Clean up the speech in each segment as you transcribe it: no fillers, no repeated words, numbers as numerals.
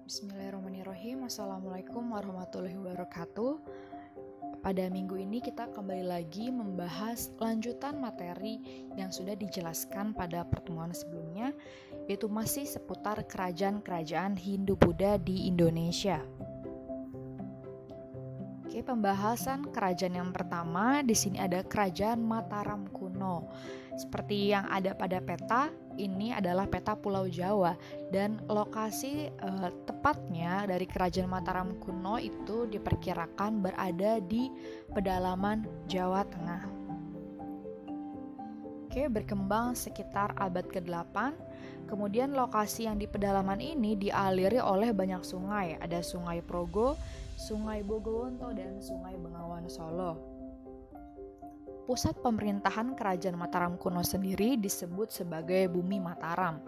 Bismillahirrahmanirrahim. Assalamualaikum warahmatullahi wabarakatuh. Pada minggu ini kita kembali lagi membahas lanjutan materi yang sudah dijelaskan pada pertemuan sebelumnya, yaitu masih seputar kerajaan-kerajaan Hindu-Buddha di Indonesia. Oke, pembahasan kerajaan yang pertama di sini ada Kerajaan Mataram kuno. Seperti yang ada pada peta, ini adalah peta Pulau Jawa dan lokasi tepatnya dari Kerajaan Mataram kuno itu diperkirakan berada di pedalaman Jawa Tengah. Oke, berkembang sekitar abad ke-8. Kemudian lokasi yang di pedalaman ini dialiri oleh banyak sungai. Ada Sungai Progo, Sungai Bogowonto, dan Sungai Bengawan Solo. Pusat pemerintahan Kerajaan Mataram kuno sendiri disebut sebagai Bumi Mataram.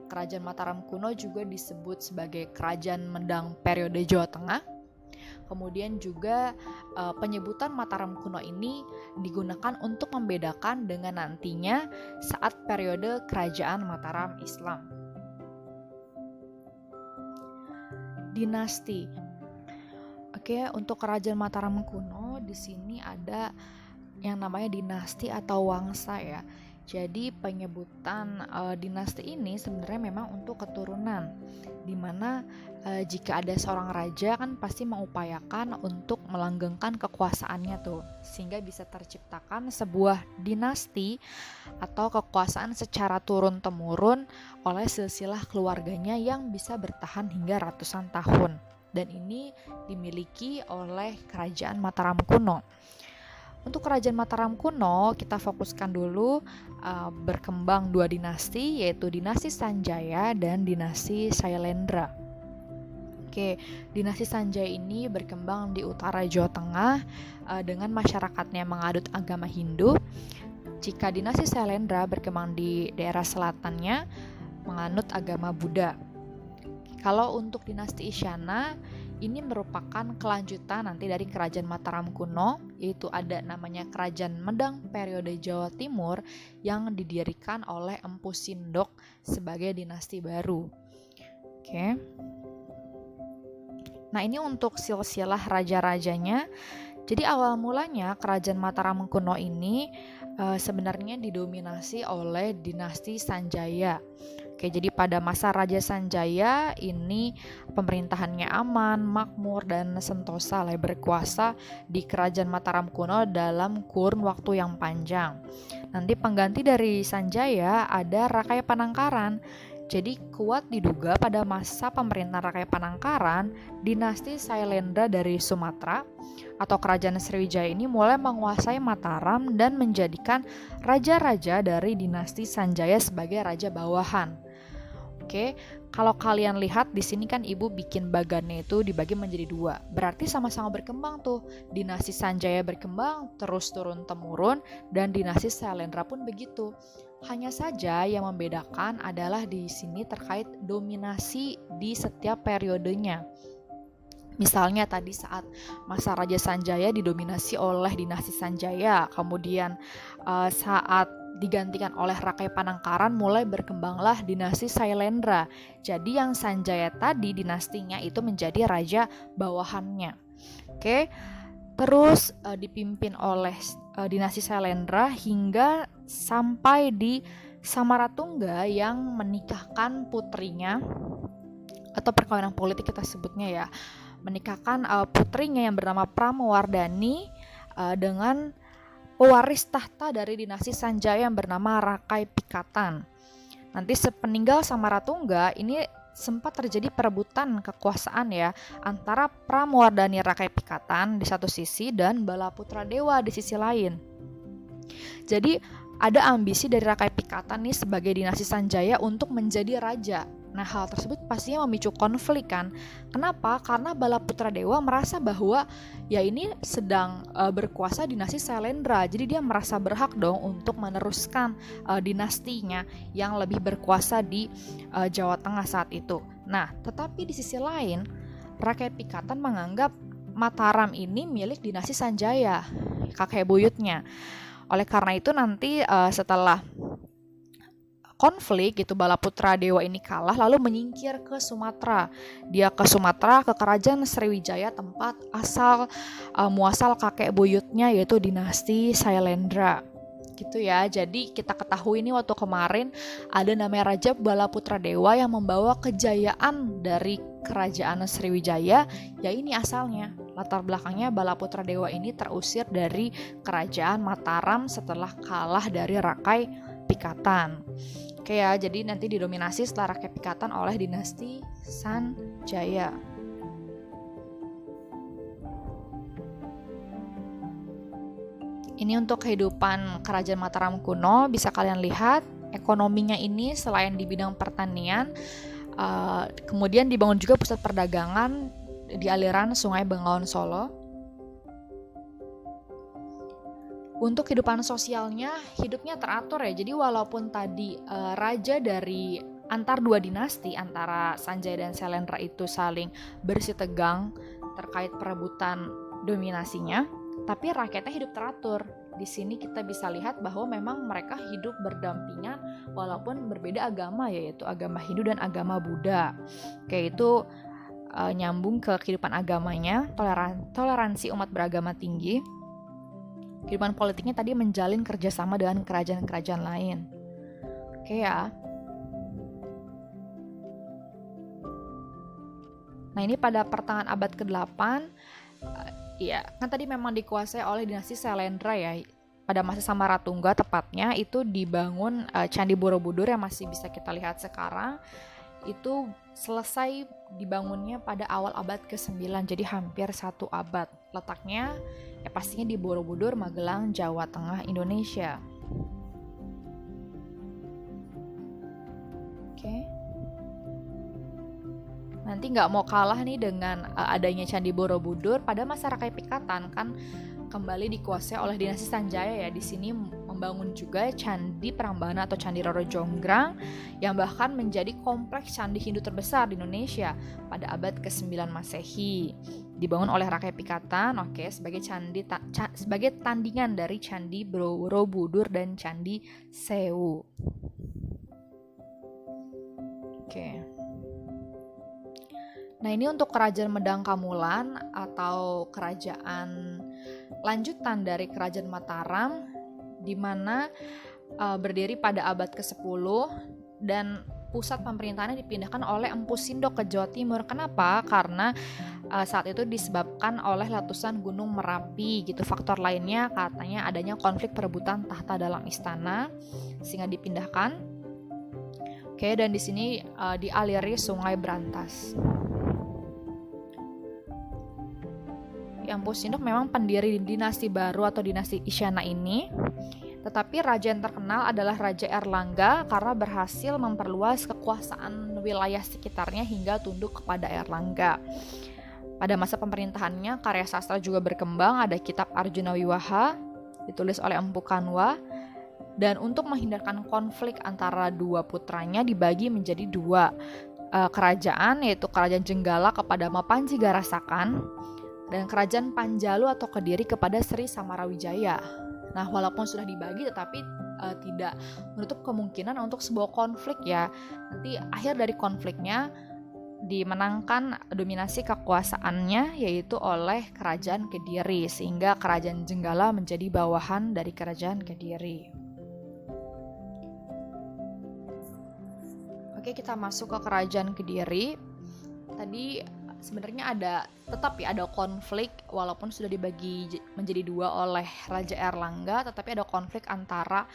Kerajaan Mataram kuno juga disebut sebagai Kerajaan Mendang periode Jawa Tengah. Kemudian juga penyebutan Mataram kuno ini digunakan untuk membedakan dengan nantinya saat periode Kerajaan Mataram Islam. Dinasti. Oke, untuk Kerajaan Mataram kuno di sini ada yang namanya dinasti atau wangsa ya. Jadi penyebutan dinasti ini sebenarnya memang untuk keturunan, dimana jika ada seorang raja kan pasti mengupayakan untuk melanggengkan kekuasaannya tuh, sehingga bisa terciptakan sebuah dinasti atau kekuasaan secara turun-temurun oleh silsilah keluarganya yang bisa bertahan hingga ratusan tahun. Dan ini dimiliki oleh Kerajaan Mataram kuno. Untuk Kerajaan Mataram kuno, kita fokuskan dulu berkembang dua dinasti, yaitu dinasti Sanjaya dan dinasti Sailendra. Oke, dinasti Sanjaya ini berkembang di utara Jawa Tengah dengan masyarakatnya mengadut agama Hindu. Jika dinasti Sailendra berkembang di daerah selatannya menganut agama Buddha. Kalau untuk dinasti Isyana, ini merupakan kelanjutan nanti dari Kerajaan Mataram kuno, yaitu ada namanya Kerajaan Mendang periode Jawa Timur yang didirikan oleh Empu Sindok sebagai dinasti baru. Oke. Nah, ini untuk silsilah raja-rajanya. Jadi awal mulanya Kerajaan Mataram kuno ini sebenarnya didominasi oleh dinasti Sanjaya. Oke, jadi pada masa Raja Sanjaya ini pemerintahannya aman, makmur, dan sentosa lah berkuasa di Kerajaan Mataram kuno dalam kurun waktu yang panjang. Nanti pengganti dari Sanjaya ada Rakai Panangkaran. Jadi kuat diduga pada masa pemerintahan Rakai Panangkaran, dinasti Sailendra dari Sumatera atau Kerajaan Sriwijaya ini mulai menguasai Mataram dan menjadikan raja-raja dari dinasti Sanjaya sebagai raja bawahan. Oke, kalau kalian lihat di sini kan ibu bikin bagannya itu dibagi menjadi dua. Berarti sama-sama berkembang tuh. Dinasti Sanjaya berkembang terus turun-temurun dan dinasti Sailendra pun begitu. Hanya saja yang membedakan adalah di sini terkait dominasi di setiap periodenya. Misalnya tadi saat masa Raja Sanjaya didominasi oleh dinasti Sanjaya, kemudian saat digantikan oleh Rakai Panangkaran mulai berkembanglah dinasti Sailendra. Jadi yang Sanjaya tadi dinastinya itu menjadi raja bawahannya. Oke. Terus dipimpin oleh dinasti Sailendra hingga sampai di Samaratungga yang menikahkan putrinya, atau perkawinan politik kita sebutnya ya, menikahkan putrinya yang bernama Pramawardhani dengan pewaris tahta dari dinasti Sanjaya yang bernama Rakai Pikatan. Nanti sepeninggal Samaratungga ini sempat terjadi perebutan kekuasaan ya antara Pramawardhani Rakai Pikatan di satu sisi dan Balaputra Dewa di sisi lain. Jadi ada ambisi dari Rakai Pikatan nih sebagai dinasti Sanjaya untuk menjadi raja. Nah, hal tersebut pastinya memicu konflik kan. Kenapa? Karena Balaputra Dewa merasa bahwa ya ini sedang berkuasa dinasti Sailendra. Jadi dia merasa berhak dong untuk meneruskan dinastinya yang lebih berkuasa di Jawa Tengah saat itu. Nah, tetapi di sisi lain, Rakai Pikatan menganggap Mataram ini milik dinasti Sanjaya, kakek buyutnya. Oleh karena itu nanti setelah konflik gitu, Balaputra Dewa ini kalah lalu menyingkir ke Sumatera. Dia ke Sumatera, ke kerajaan Sriwijaya, tempat asal muasal kakek buyutnya yaitu dinasti Sailendra. Gitu ya. Jadi kita ketahui ini waktu kemarin ada namanya Raja Balaputra Dewa yang membawa kejayaan dari kerajaan Sriwijaya. Ya ini asalnya. Latar belakangnya Balaputra Dewa ini terusir dari kerajaan Mataram setelah kalah dari Rakai Pikatan. Oke ya, jadi nanti didominasi setelah Rakai Pikatan oleh dinasti Sanjaya. Ini untuk kehidupan kerajaan Mataram kuno, bisa kalian lihat ekonominya ini selain di bidang pertanian, kemudian dibangun juga pusat perdagangan di aliran Sungai Bengawan Solo. Untuk kehidupan sosialnya, hidupnya teratur ya. Jadi walaupun tadi raja dari antar dua dinasti, antara Sanjaya dan Sailendra itu saling bersitegang terkait perebutan dominasinya, tapi rakyatnya hidup teratur. Di sini kita bisa lihat bahwa memang mereka hidup berdampingan walaupun berbeda agama, yaitu agama Hindu dan agama Buddha. Oke, itu nyambung ke kehidupan agamanya, toleransi umat beragama tinggi. Kehidupan politiknya tadi menjalin kerjasama dengan kerajaan-kerajaan lain. Oke ya. Nah ini pada pertengahan abad ke-8, ya kan tadi memang dikuasai oleh dinasti Sailendra ya. Pada masa Samaratungga tepatnya itu dibangun Candi Borobudur yang masih bisa kita lihat sekarang. Itu selesai dibangunnya pada awal abad ke-9, jadi hampir 1 abad. Letaknya ya pastinya di Borobudur, Magelang, Jawa Tengah, Indonesia. Oke. Nanti nggak mau kalah nih dengan adanya Candi Borobudur pada masa Rakai Pikatan kan kembali dikuasai oleh dinasti Sanjaya ya. Di sini membangun juga Candi Prambanan atau Candi Roro Jonggrang yang bahkan menjadi kompleks candi Hindu terbesar di Indonesia pada abad ke-9 Masehi. Dibangun oleh Rakai Pikatan, sebagai tandingan dari Candi Borobudur dan Candi Sewu. Oke. Nah ini untuk kerajaan Medang Kamulan atau kerajaan lanjutan dari kerajaan Mataram, di mana berdiri pada abad ke-10 dan pusat pemerintahannya dipindahkan oleh Empu Sindok ke Jawa Timur. Kenapa? Karena saat itu disebabkan oleh letusan Gunung Merapi gitu. Faktor lainnya katanya adanya konflik perebutan tahta dalam istana sehingga dipindahkan. Oke, dan di sini dialiri Sungai Brantas. Empu Sindok memang pendiri dinasti baru atau dinasti Isyana ini, tetapi raja yang terkenal adalah Raja Erlangga karena berhasil memperluas kekuasaan wilayah sekitarnya hingga tunduk kepada Erlangga. Pada masa pemerintahannya, karya sastra juga berkembang, ada kitab Arjuna Wiwaha ditulis oleh Empu Kanwa, dan untuk menghindarkan konflik antara dua putranya dibagi menjadi 2 kerajaan, yaitu Kerajaan Jenggala kepada Mapanji Garasakan dan Kerajaan Panjalu atau Kediri kepada Sri Samarawijaya. Nah, walaupun sudah dibagi tetapi tidak menutup kemungkinan untuk sebuah konflik ya. Nanti akhir dari konfliknya dimenangkan dominasi kekuasaannya yaitu oleh Kerajaan Kediri, sehingga Kerajaan Jenggala menjadi bawahan dari Kerajaan Kediri. Oke, kita masuk ke Kerajaan Kediri. Tadi sebenarnya ada konflik walaupun sudah dibagi menjadi 2 oleh Raja Erlangga, tetapi ada konflik antara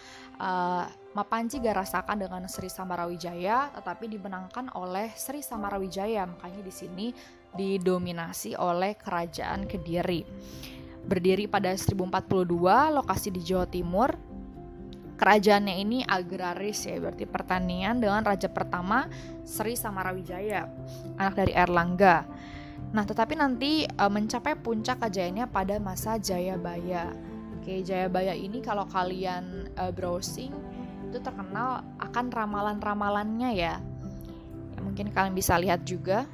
Mapanji Garasakan dengan Sri Samarawijaya, tetapi dimenangkan oleh Sri Samarawijaya. Makanya di sini didominasi oleh Kerajaan Kediri. Berdiri pada 1042, lokasi di Jawa Timur. Kerajaannya ini agraris ya, berarti pertanian, dengan raja pertama Sri Samarawijaya, anak dari Erlangga. Nah, tetapi nanti mencapai puncak kejayaannya pada masa Jayabaya. Oke, Jayabaya ini kalau kalian browsing itu terkenal akan ramalan-ramalannya ya. Mungkin kalian bisa lihat juga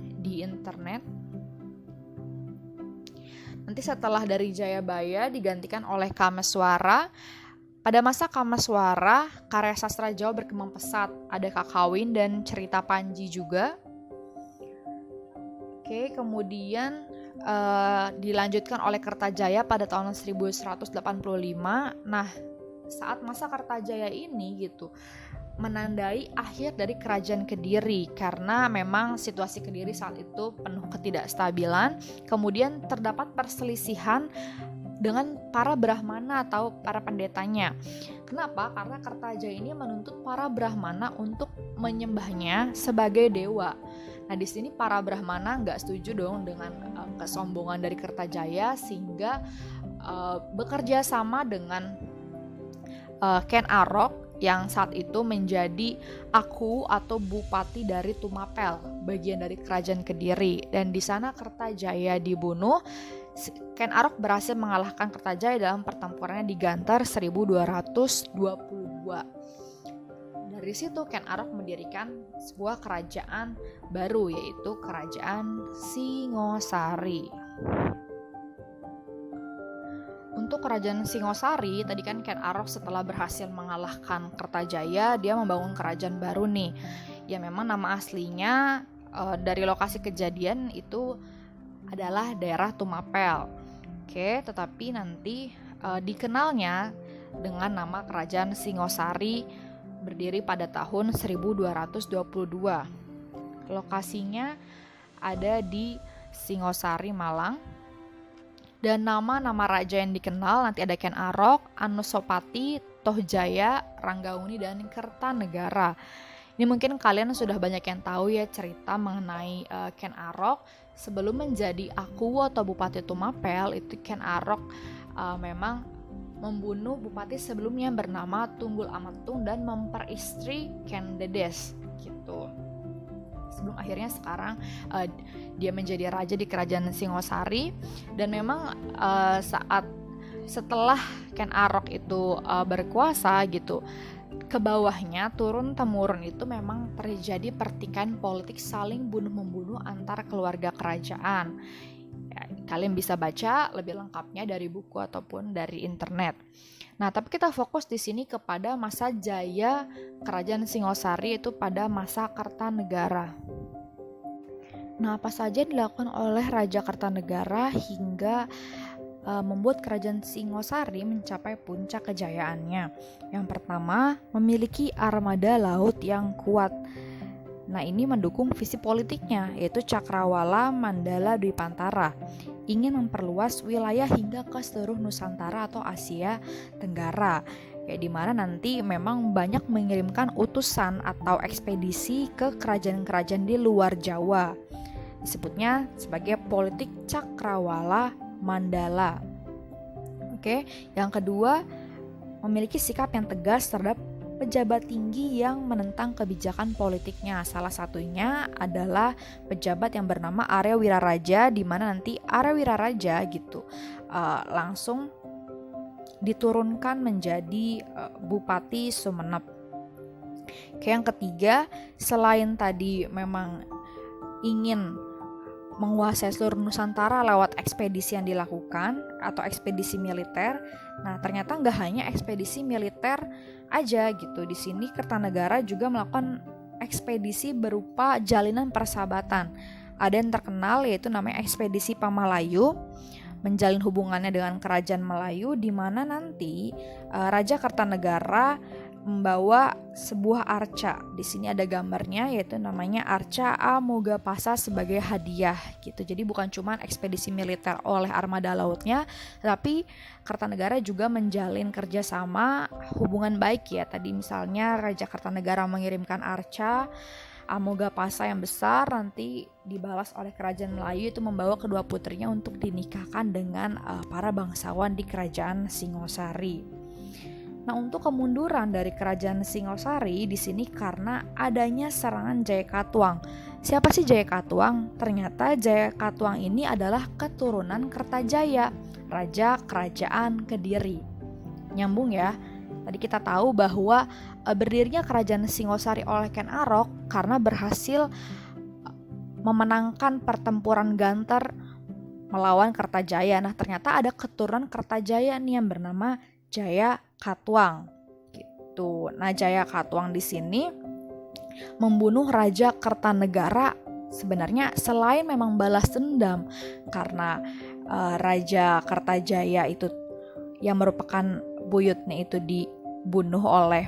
di internet. Nanti setelah dari Jayabaya digantikan oleh Kameswara. Pada masa Kamaswara, karya sastra Jawa berkembang pesat. Ada Kakawin dan cerita Panji juga. Oke, kemudian dilanjutkan oleh Kertajaya pada tahun 1185. Nah, saat masa Kertajaya ini gitu menandai akhir dari kerajaan Kediri, karena memang situasi Kediri saat itu penuh ketidakstabilan. Kemudian terdapat perselisihan dengan para Brahmana atau para pendetanya. Kenapa? Karena Kertajaya ini menuntut para Brahmana untuk menyembahnya sebagai dewa. Nah, di sini para Brahmana nggak setuju dong dengan kesombongan dari Kertajaya, sehingga bekerja sama dengan Ken Arok yang saat itu menjadi aku atau bupati dari Tumapel, bagian dari kerajaan Kediri. Dan di sana Kertajaya dibunuh. Ken Arok berhasil mengalahkan Kertajaya dalam pertempurannya di Gantar 1222. Dari situ Ken Arok mendirikan sebuah kerajaan baru, yaitu Kerajaan Singosari. Untuk Kerajaan Singosari, tadi kan Ken Arok setelah berhasil mengalahkan Kertajaya, dia membangun kerajaan baru nih. Ya memang nama aslinya dari lokasi kejadian itu adalah daerah Tumapel. Oke, tetapi nanti dikenalnya dengan nama Kerajaan Singosari, berdiri pada tahun 1222. Lokasinya ada di Singosari, Malang. Dan nama-nama raja yang dikenal nanti ada Ken Arok, Anusapati, Tohjaya, Ranggauni, dan Kertanegara. Ini mungkin kalian sudah banyak yang tahu ya cerita mengenai Ken Arok. Sebelum menjadi aku atau Bupati Tumapel, itu Ken Arok memang membunuh bupati sebelumnya bernama Tunggul Amatung dan memperistri Ken Dedes gitu. Sebelum akhirnya sekarang dia menjadi raja di Kerajaan Singosari. Dan memang setelah Ken Arok itu berkuasa gitu, ke bawahnya turun-temurun itu memang terjadi pertikaian politik saling bunuh-membunuh antar keluarga kerajaan. Ya, kalian bisa baca lebih lengkapnya dari buku ataupun dari internet. Nah, tapi kita fokus di sini kepada masa jaya Kerajaan Singosari, itu pada masa Kertanegara. Nah, apa saja dilakukan oleh Raja Kertanegara hingga membuat Kerajaan Singosari mencapai puncak kejayaannya? Yang pertama, memiliki armada laut yang kuat. Nah, ini mendukung visi politiknya, yaitu Cakrawala Mandala Dwipantara, ingin memperluas wilayah hingga ke seluruh Nusantara atau Asia Tenggara, di mana nanti memang banyak mengirimkan utusan atau ekspedisi ke kerajaan-kerajaan di luar Jawa. Disebutnya sebagai politik Cakrawala Mandala. Oke, yang kedua, memiliki sikap yang tegas terhadap pejabat tinggi yang menentang kebijakan politiknya. Salah satunya adalah pejabat yang bernama Arya Wiraraja, di mana nanti Arya Wiraraja gitu langsung diturunkan menjadi Bupati Sumenep. Oke, yang ketiga, selain tadi memang ingin menguasai seluruh Nusantara lewat ekspedisi yang dilakukan atau ekspedisi militer. Nah, ternyata nggak hanya ekspedisi militer aja gitu. Di sini Kertanegara juga melakukan ekspedisi berupa jalinan persahabatan. Ada yang terkenal yaitu namanya ekspedisi Pamalayu, menjalin hubungannya dengan kerajaan Melayu, di mana nanti Raja Kertanegara membawa sebuah arca. Di sini ada gambarnya, yaitu namanya arca Amogapasa sebagai hadiah gitu. Jadi bukan cuma ekspedisi militer oleh armada lautnya, tapi Kertanegara juga menjalin kerjasama hubungan baik ya. Tadi misalnya Raja Kertanegara mengirimkan arca Amogapasa yang besar, nanti dibalas oleh kerajaan Melayu itu membawa kedua putrinya untuk dinikahkan dengan para bangsawan di Kerajaan Singosari. Nah, untuk kemunduran dari Kerajaan Singosari di sini karena adanya serangan Jayakatwang. Siapa sih Jayakatwang? Ternyata Jayakatwang ini adalah keturunan Kertajaya, Raja Kerajaan Kediri. Nyambung ya. Tadi kita tahu bahwa berdirinya Kerajaan Singosari oleh Ken Arok karena berhasil memenangkan pertempuran Gantar melawan Kertajaya. Nah, ternyata ada keturunan Kertajaya nih yang bernama Jayakatwang. Katwang gitu. Nah, Jaya Katwang di sini membunuh Raja Kertanegara sebenarnya selain memang balas dendam karena Raja Kertajaya itu yang merupakan buyutnya itu dibunuh oleh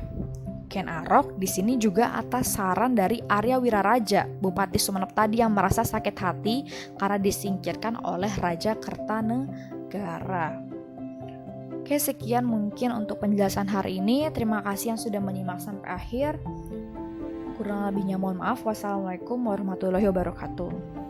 Ken Arok, di sini juga atas saran dari Arya Wiraraja, Bupati Sumenep tadi yang merasa sakit hati karena disingkirkan oleh Raja Kertanegara. Oke, sekian mungkin untuk penjelasan hari ini. Terima kasih yang sudah menyimak sampai akhir. Kurang lebihnya mohon maaf. Wassalamualaikum warahmatullahi wabarakatuh.